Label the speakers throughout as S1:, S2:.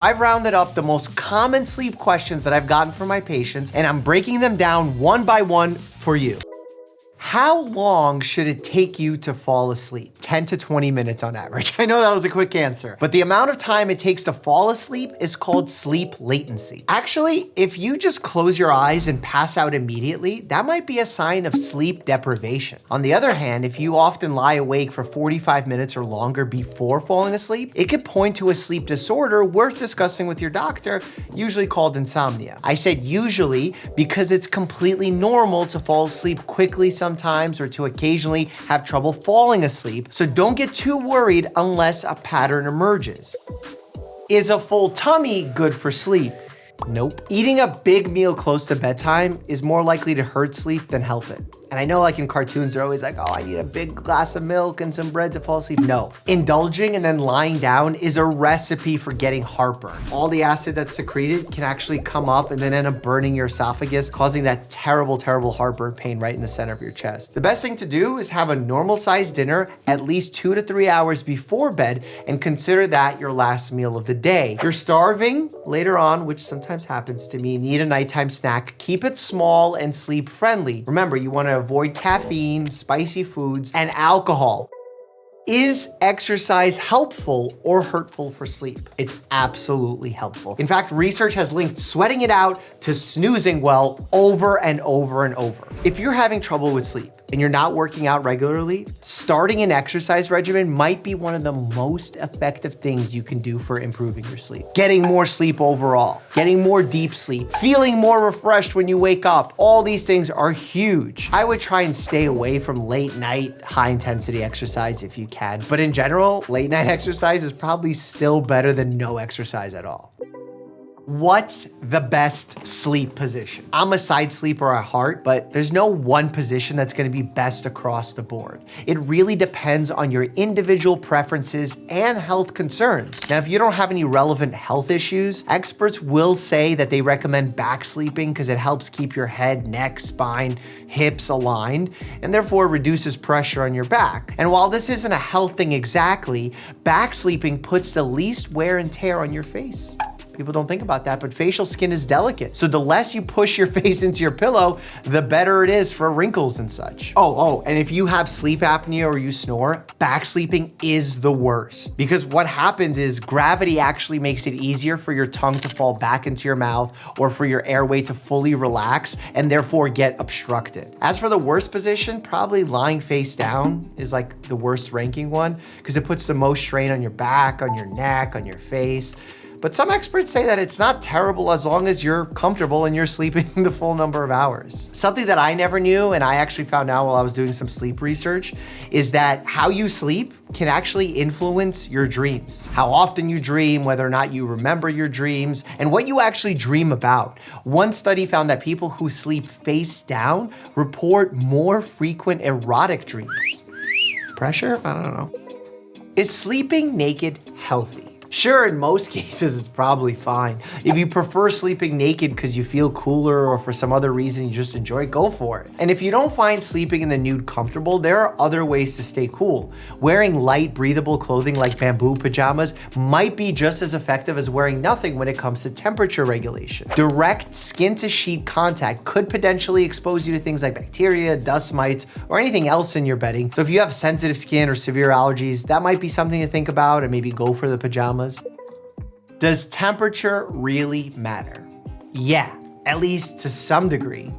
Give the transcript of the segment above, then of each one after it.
S1: I've rounded up the most common sleep questions that I've gotten from my patients, and I'm breaking them down one by one for you. How long should it take you to fall asleep? 10 to 20 minutes on average. I know that was a quick answer, but the amount of time it takes to fall asleep is called sleep latency. Actually, if you just close your eyes and pass out immediately, that might be a sign of sleep deprivation. On the other hand, if you often lie awake for 45 minutes or longer before falling asleep, it could point to a sleep disorder worth discussing with your doctor, usually called insomnia. I said usually because it's completely normal to fall asleep quickly sometimes or to occasionally have trouble falling asleep, so don't get too worried unless a pattern emerges. Is a full tummy good for sleep? Nope. Eating a big meal close to bedtime is more likely to hurt sleep than help it. And I know like in cartoons, they're always like, oh, I need a big glass of milk and some bread to fall asleep. No. Indulging and then lying down is a recipe for getting heartburn. All the acid that's secreted can actually come up and then end up burning your esophagus, causing that terrible, terrible heartburn pain right in the center of your chest. The best thing to do is have a normal sized dinner at least 2 to 3 hours before bed and consider that your last meal of the day. If you're starving later on, which sometimes happens to me, need a nighttime snack, keep it small and sleep friendly. Remember, you want to avoid caffeine, spicy foods, and alcohol. Is exercise helpful or hurtful for sleep? It's absolutely helpful. In fact, research has linked sweating it out to snoozing well over and over and over. If you're having trouble with sleep and you're not working out regularly, starting an exercise regimen might be one of the most effective things you can do for improving your sleep. Getting more sleep overall, getting more deep sleep, feeling more refreshed when you wake up, all these things are huge. I would try and stay away from late night, high intensity exercise if you can. But in general, late night exercise is probably still better than no exercise at all. What's the best sleep position? I'm a side sleeper at heart, but there's no one position that's gonna be best across the board. It really depends on your individual preferences and health concerns. Now, if you don't have any relevant health issues, experts will say that they recommend back sleeping because it helps keep your head, neck, spine, hips aligned, and therefore reduces pressure on your back. And while this isn't a health thing exactly, back sleeping puts the least wear and tear on your face. People don't think about that, but facial skin is delicate. So the less you push your face into your pillow, the better it is for wrinkles and such. And if you have sleep apnea or you snore, back sleeping is the worst. Because what happens is gravity actually makes it easier for your tongue to fall back into your mouth or for your airway to fully relax and therefore get obstructed. As for the worst position, probably lying face down is like the worst ranking one because it puts the most strain on your back, on your neck, on your face. But some experts say that it's not terrible as long as you're comfortable and you're sleeping the full number of hours. Something that I never knew, and I actually found out while I was doing some sleep research, is that how you sleep can actually influence your dreams. How often you dream, whether or not you remember your dreams, and what you actually dream about. One study found that people who sleep face down report more frequent erotic dreams. Pressure? I don't know. Is sleeping naked healthy? Sure, in most cases, it's probably fine. If you prefer sleeping naked because you feel cooler or for some other reason you just enjoy, go for it. And if you don't find sleeping in the nude comfortable, there are other ways to stay cool. Wearing light, breathable clothing like bamboo pajamas might be just as effective as wearing nothing when it comes to temperature regulation. Direct skin-to-sheet contact could potentially expose you to things like bacteria, dust mites, or anything else in your bedding. So if you have sensitive skin or severe allergies, that might be something to think about and maybe go for the pajamas. Does temperature really matter? Yeah, at least to some degree.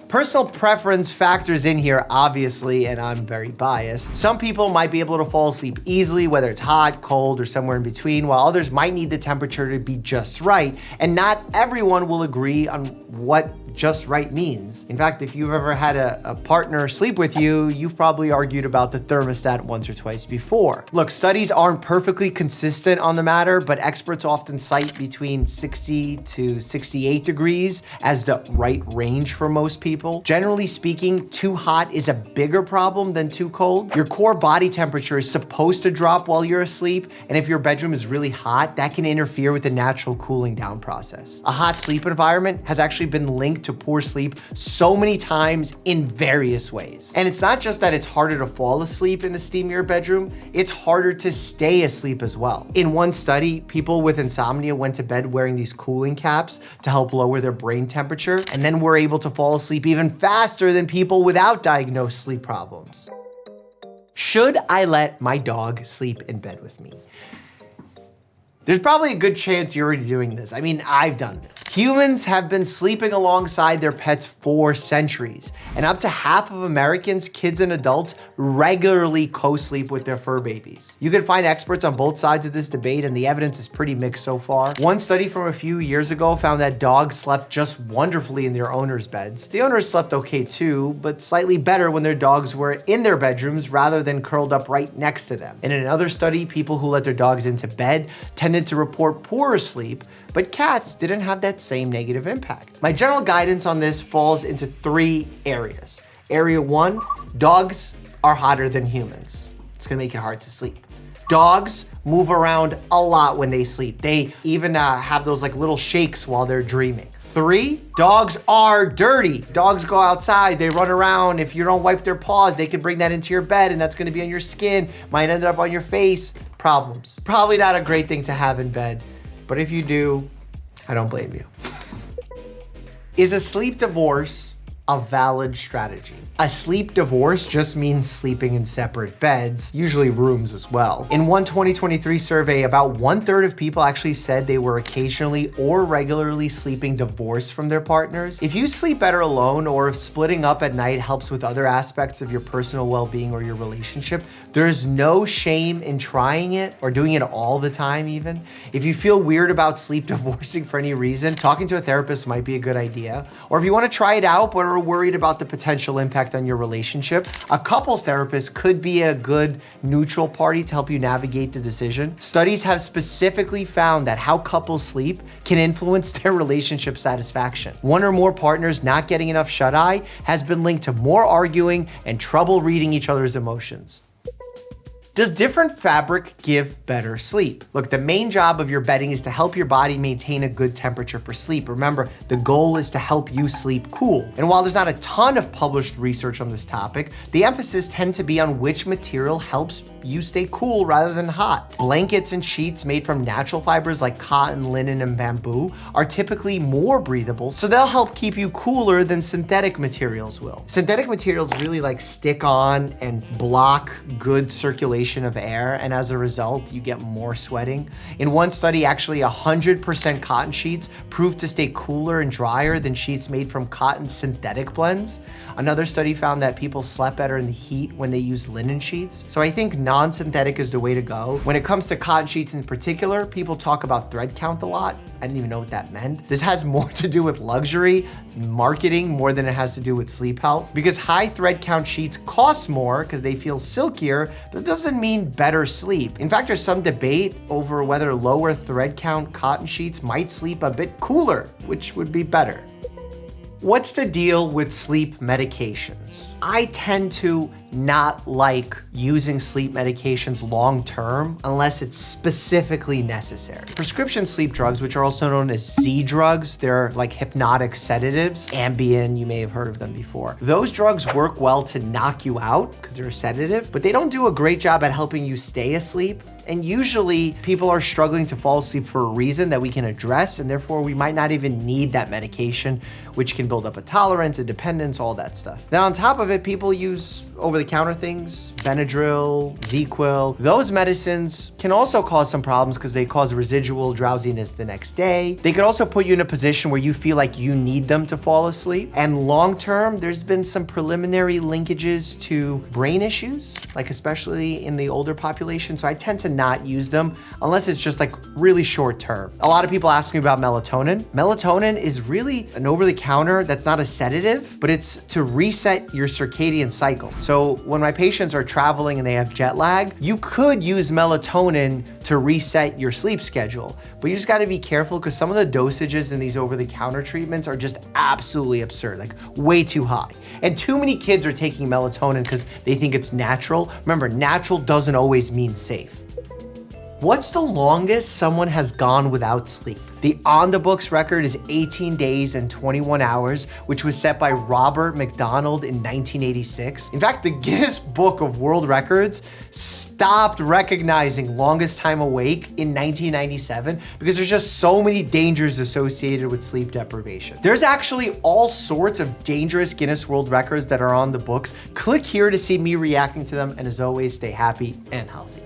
S1: Personal preference factors in here, obviously, and I'm very biased. Some people might be able to fall asleep easily, whether it's hot, cold, or somewhere in between, while others might need the temperature to be just right. And not everyone will agree on what just right means. In fact, if you've ever had a partner sleep with you, you've probably argued about the thermostat once or twice before. Look, studies aren't perfectly consistent on the matter, but experts often cite between 60 to 68 degrees as the right range for most people. people. Generally speaking, too hot is a bigger problem than too cold. Your core body temperature is supposed to drop while you're asleep, and if your bedroom is really hot, that can interfere with the natural cooling down process. A hot sleep environment has actually been linked to poor sleep so many times in various ways. And it's not just that it's harder to fall asleep in the steamier bedroom, it's harder to stay asleep as well. In one study, people with insomnia went to bed wearing these cooling caps to help lower their brain temperature, and then were able to fall asleep even faster than people without diagnosed sleep problems. Should I let my dog sleep in bed with me? There's probably a good chance you're already doing this. I mean, I've done this. Humans have been sleeping alongside their pets for centuries, and up to half of Americans, kids and adults, regularly co-sleep with their fur babies. You can find experts on both sides of this debate, and the evidence is pretty mixed so far. One study from a few years ago found that dogs slept just wonderfully in their owners' beds. The owners slept okay too, but slightly better when their dogs were in their bedrooms rather than curled up right next to them. In another study, people who let their dogs into bed tended to report poorer sleep, but cats didn't have that same negative impact. My general guidance on this falls into 3 areas. Area 1, dogs are hotter than humans. It's gonna make it hard to sleep. Dogs move around a lot when they sleep. They even have those like little shakes while they're dreaming. 3, dogs are dirty. Dogs go outside, they run around. If you don't wipe their paws, they can bring that into your bed and that's gonna be on your skin, might end up on your face. Problems. Probably not a great thing to have in bed, but if you do, I don't blame you. Is a sleep divorce a valid strategy? A sleep divorce just means sleeping in separate beds, usually rooms as well. In one 2023 survey, about 1/3 of people actually said they were occasionally or regularly sleeping divorced from their partners. If you sleep better alone, or if splitting up at night helps with other aspects of your personal well-being or your relationship, there's no shame in trying it or doing it all the time even. If you feel weird about sleep divorcing for any reason, talking to a therapist might be a good idea. Or if you want to try it out but are worried about the potential impact on your relationship, a couples therapist could be a good neutral party to help you navigate the decision. Studies have specifically found that how couples sleep can influence their relationship satisfaction. One or more partners not getting enough shut-eye has been linked to more arguing and trouble reading each other's emotions. Does different fabric give better sleep? Look, the main job of your bedding is to help your body maintain a good temperature for sleep. Remember, the goal is to help you sleep cool. And while there's not a ton of published research on this topic, the emphasis tends to be on which material helps you stay cool rather than hot. Blankets and sheets made from natural fibers like cotton, linen, and bamboo are typically more breathable, so they'll help keep you cooler than synthetic materials will. Synthetic materials really like stick on and block good circulation of air, and as a result, you get more sweating. In one study, actually 100% cotton sheets proved to stay cooler and drier than sheets made from cotton synthetic blends. Another study found that people slept better in the heat when they used linen sheets. So I think non-synthetic is the way to go. When it comes to cotton sheets in particular, people talk about thread count a lot. I didn't even know what that meant. This has more to do with luxury, marketing, more than it has to do with sleep health. Because high thread count sheets cost more because they feel silkier, but it doesn't mean better sleep. In fact, there's some debate over whether lower thread count cotton sheets might sleep a bit cooler, which would be better. What's the deal with sleep medications? I tend to not like using sleep medications long-term unless it's specifically necessary. Prescription sleep drugs, which are also known as Z drugs, they're like hypnotic sedatives. Ambien, you may have heard of them before. Those drugs work well to knock you out because they're a sedative, but they don't do a great job at helping you stay asleep. And usually people are struggling to fall asleep for a reason that we can address, and therefore we might not even need that medication, which can build up a tolerance, a dependence, all that stuff. Then on top of it, people use over-the-counter things, Benadryl, ZQuil. Those medicines can also cause some problems because they cause residual drowsiness the next day. They could also put you in a position where you feel like you need them to fall asleep. And long-term, there's been some preliminary linkages to brain issues, like especially in the older population. So I tend to not use them unless it's just like really short term. A lot of people ask me about melatonin. Melatonin is really an over-the-counter that's not a sedative, but it's to reset your circadian cycle. So when my patients are traveling and they have jet lag, you could use melatonin to reset your sleep schedule, but you just gotta be careful because some of the dosages in these over-the-counter treatments are just absolutely absurd, like way too high. And too many kids are taking melatonin because they think it's natural. Remember, natural doesn't always mean safe. What's the longest someone has gone without sleep? The on the books record is 18 days and 21 hours, which was set by Robert McDonald in 1986. In fact, the Guinness Book of World Records stopped recognizing longest time awake in 1997 because there's just so many dangers associated with sleep deprivation. There's actually all sorts of dangerous Guinness World Records that are on the books. Click here to see me reacting to them, and as always, stay happy and healthy.